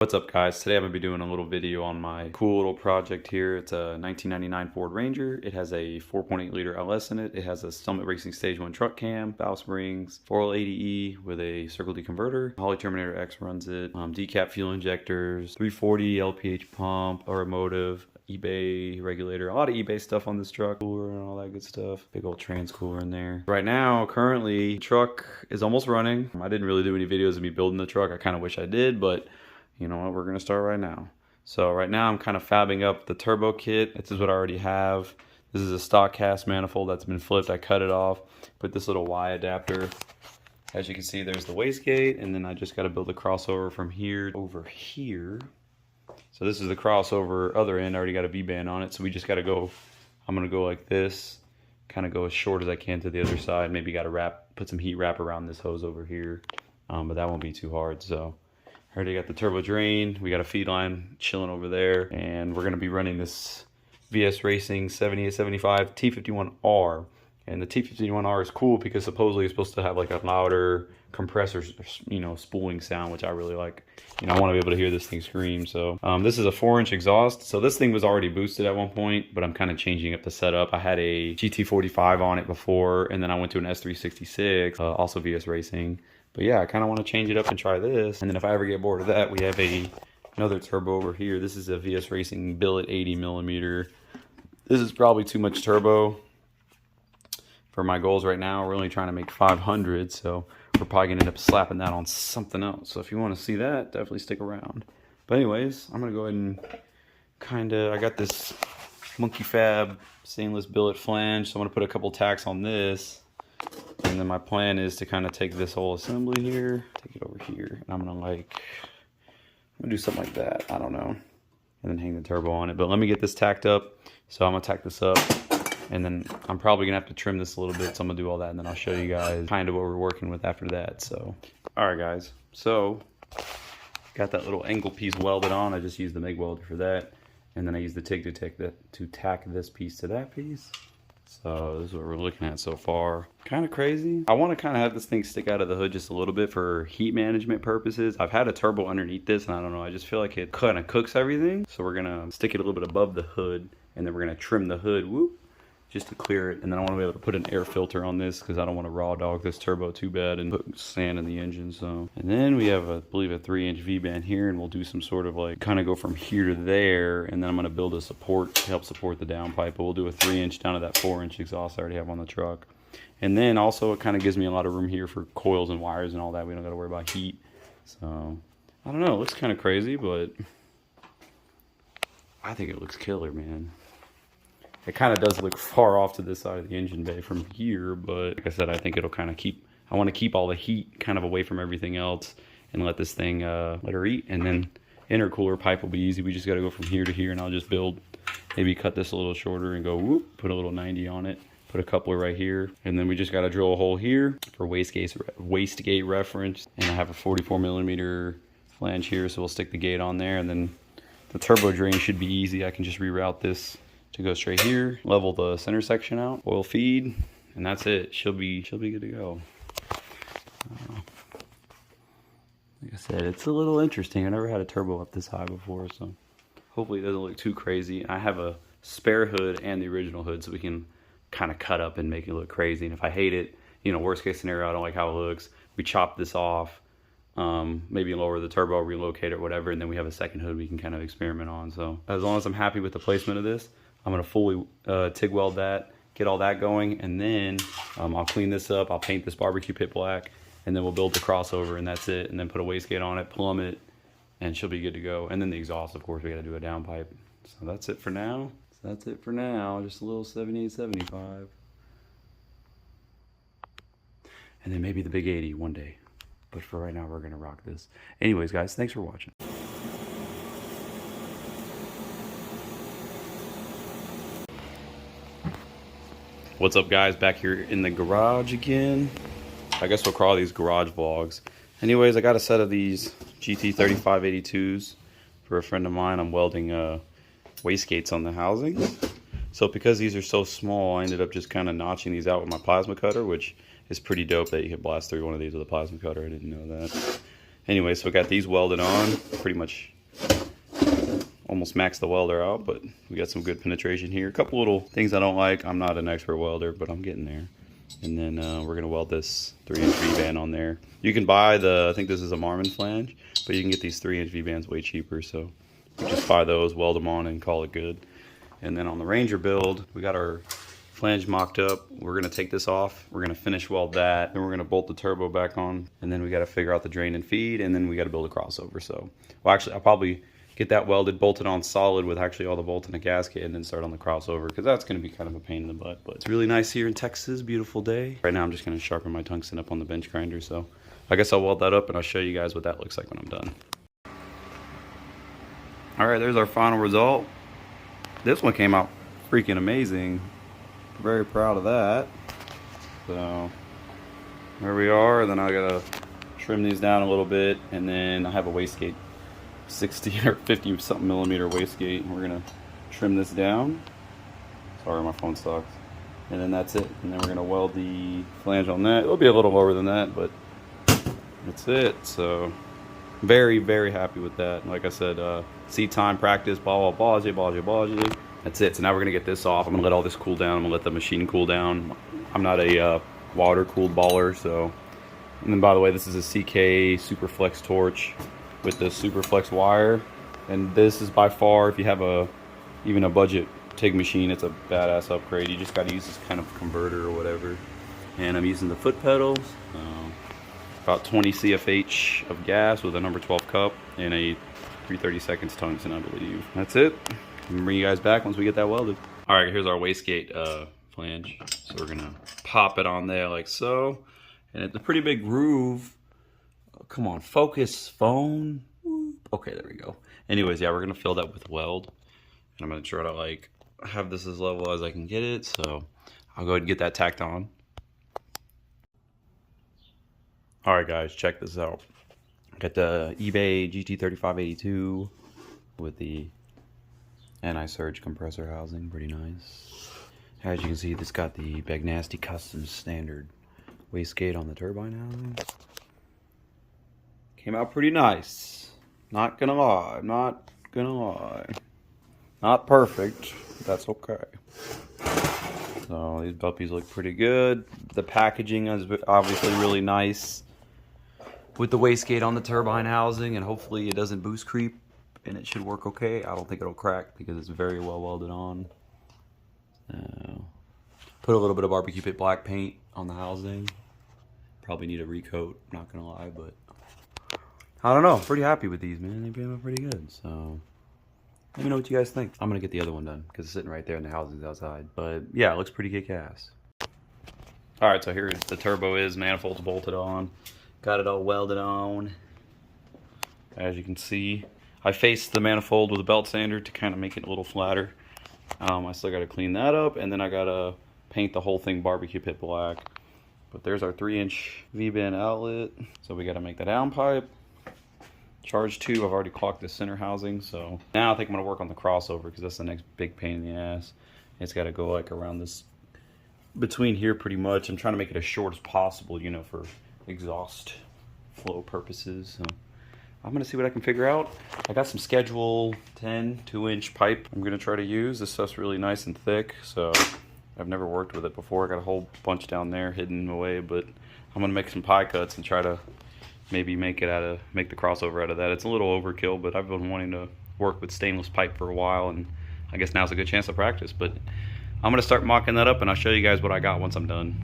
What's up guys, today I'm going to be doing a little video on my cool little project here. It's a 1999 Ford Ranger. It has a 4.8 liter LS in it. It has a Summit Racing Stage 1 truck cam, valve springs, 4L80E with a Circle D converter. Holley Terminator X runs it, decap fuel injectors, 340 LPH pump, automotive, eBay regulator, a lot of eBay stuff on this truck, cooler and all that good stuff. Big old trans cooler in there. Right now, currently, the truck is almost running. I didn't really do any videos of me building the truck. I kind of wish I did, but you know what, we're gonna start right now. So right now I'm kind of fabbing up the turbo kit. This is what I already have. This is a stock cast manifold that's been flipped. I cut it off, put this little Y adapter. As you can see, there's the wastegate, and then I just gotta build a crossover from here over here. So this is the crossover other end. I already got a V-band on it, so we just gotta go, I'm gonna go like this, kind of go as short as I can to the other side. Maybe gotta put some heat wrap around this hose over here, but that won't be too hard. So I already got the turbo drain. We got a feed line chilling over there, and we're gonna be running this VS Racing 7875 T51R. And the T51R is cool because supposedly it's supposed to have like a louder compressor, spooling sound, which I really like. I want to be able to hear this thing scream. So this is a 4-inch exhaust. So this thing was already boosted at one point, but I'm kind of changing up the setup. I had a GT45 on it before, and then I went to an S366, also VS Racing. But yeah, I kind of want to change it up and try this. And then if I ever get bored of that, we have another turbo over here. This is a VS Racing billet 80mm. This is probably too much turbo for my goals right now. We're only trying to make 500, so we're probably gonna end up slapping that on something else. So if you want to see that, definitely stick around. But anyways, I'm gonna go ahead and I got this Monkey Fab stainless billet flange, so I'm gonna put a couple tacks on this. And then my plan is to kind of take this whole assembly here, take it over here, and I'm gonna do something like that, I don't know, and then hang the turbo on it. But let me get this tacked up. So I'm gonna tack this up, and then I'm probably gonna have to trim this a little bit, so I'm gonna do all that, and then I'll show you guys kind of what we're working with after that. So all right guys, so got that little angle piece welded on. I just used the MIG welder for that, and then I used the TIG to tack this piece to that piece. So this is what we're looking at so far. Kind of crazy. I want to kind of have this thing stick out of the hood just a little bit for heat management purposes. I've had a turbo underneath this, and I don't know, I just feel like it kind of cooks everything. So we're gonna stick it a little bit above the hood, and then we're gonna trim the hood, just to clear it. And then I want to be able to put an air filter on this because I don't want to raw dog this turbo too bad and put sand in the engine. So, and then we have I believe a 3-inch V-band here, and we'll do some sort of kind of go from here to there, and then I'm going to build a support to help support the downpipe. But we'll do a 3-inch down to that 4-inch exhaust I already have on the truck. And then also it kind of gives me a lot of room here for coils and wires and all that. We don't got to worry about heat. So I don't know, it looks kind of crazy, but I think it looks killer, man. It kind of does look far off to this side of the engine bay from here, but like I said, I think it'll kind of I want to keep all the heat kind of away from everything else and let this thing, let her eat. And then intercooler pipe will be easy. We just got to go from here to here, and I'll just maybe cut this a little shorter and go whoop, put a little 90 on it, put a coupler right here. And then we just got to drill a hole here for wastegate reference. And I have a 44mm flange here, so we'll stick the gate on there. And then the turbo drain should be easy. I can just reroute this to go straight here, level the center section out, oil feed, and that's it. She'll be good to go. Like I said, it's a little interesting. I never had a turbo up this high before, so hopefully it doesn't look too crazy. I have a spare hood and the original hood, so we can kind of cut up and make it look crazy. And if I hate it, worst case scenario, I don't like how it looks, we chop this off, maybe lower the turbo, relocate it, whatever, and then we have a second hood we can kind of experiment on. So as long as I'm happy with the placement of this, I'm going to fully TIG weld that, get all that going, and then I'll clean this up, I'll paint this barbecue pit black, and then we'll build the crossover, and that's it. And then put a wastegate on it, plumb it, and she'll be good to go. And then the exhaust, of course, we got to do a downpipe. So that's it for now. Just a little 7875. And then maybe the big 80 one day. But for right now, we're going to rock this. Anyways, guys, thanks for watching. What's up guys, back here in the garage again. I guess we'll call these garage vlogs. Anyways, I got a set of these GT3582s for a friend of mine. I'm welding wastegates on the housing. So because these are so small, I ended up just kind of notching these out with my plasma cutter, which is pretty dope that you can blast through one of these with a plasma cutter. I didn't know that. Anyway, so we got these welded on. Pretty much almost maxed the welder out, but we got some good penetration here. A couple little things I don't like. I'm not an expert welder, but I'm getting there. And then we're gonna weld this 3-inch V-band on there. You can buy I think this is a Marmon flange, but you can get these 3-inch V-bands way cheaper. So you just buy those, weld them on, and call it good. And then on the Ranger build, we got our flange mocked up. We're gonna take this off. We're gonna finish weld that. Then we're gonna bolt the turbo back on. And then we gotta figure out the drain and feed. And then we gotta build a crossover. So, well, actually, I'll probably get that welded, bolted on solid with actually all the bolts and a gasket, and then start on the crossover, because that's gonna be kind of a pain in the butt. But it's really nice here in Texas, beautiful day. Right now I'm just gonna sharpen my tungsten up on the bench grinder. So I guess I'll weld that up and I'll show you guys what that looks like when I'm done. All right, there's our final result. This one came out freaking amazing. Very proud of that. So there we are. Then I gotta trim these down a little bit, and then I have a wastegate, 60 or 50 something millimeter wastegate. We're gonna trim this down. Sorry, my phone sucks. And then that's it. And then we're gonna weld the flange on that. It'll be a little lower than that, but that's it. So very, very happy with that. Like I said, seat time, practice, blah, blah, blah, blah, blah, blah. That's it. So now we're gonna get this off. I'm gonna let all this cool down. I'm gonna let the machine cool down. I'm not a water cooled baller, so. And then by the way, this is a CK Superflex torch with the Superflex wire. And this is by far, if you have even a budget TIG machine, it's a badass upgrade. You just gotta use this kind of converter or whatever. And I'm using the foot pedals. About 20 CFH of gas with a number 12 cup and a 3/32 tungsten, I believe. That's it. I'll bring you guys back once we get that welded. All right, here's our wastegate flange. So we're gonna pop it on there like so. And it's a pretty big groove. Oh, come on, focus, phone. Okay, there we go. Anyways, yeah, we're gonna fill that with weld. And I'm gonna try to like have this as level as I can get it. So I'll go ahead and get that tacked on. All right, guys, check this out. Got the eBay GT3582 with the anti-surge compressor housing, pretty nice. As you can see, this got the Bagnasti Custom Standard wastegate on the turbine housing. Came out pretty nice. Not gonna lie, not gonna lie. Not perfect, but that's okay. So these puppies look pretty good. The packaging is obviously really nice with the wastegate on the turbine housing, and hopefully it doesn't boost creep and it should work okay. I don't think it'll crack because it's very well welded on. Put a little bit of barbecue pit black paint on the housing. Probably need a recoat, not gonna lie, but I don't know. I'm pretty happy with these, man. They came out pretty good. So let me know what you guys think. I'm gonna get the other one done because it's sitting right there and the housing's outside. But yeah, it looks pretty kick-ass. All right, so here the turbo is, manifold's bolted on. Got it all welded on. As you can see, I faced the manifold with a belt sander to kind of make it a little flatter. I still got to clean that up, and then I got to paint the whole thing barbecue pit black. But there's our 3-inch V-band outlet. So we got to make that downpipe. Charge tube, I've already clocked the center housing. So now I think I'm going to work on the crossover because that's the next big pain in the ass. It's got to go like around this, between here pretty much. I'm trying to make it as short as possible, you know, for exhaust flow purposes. So I'm gonna see what I can figure out. I got some Schedule 10 2-inch pipe I'm gonna try to use. This stuff's really nice and thick, so I've never worked with it before. I got a whole bunch down there hidden away, but I'm gonna make some pie cuts and try to maybe make the crossover out of that. It's a little overkill, but I've been wanting to work with stainless pipe for a while, and I guess now's a good chance to practice. But I'm gonna start mocking that up, and I'll show you guys what I got once I'm done.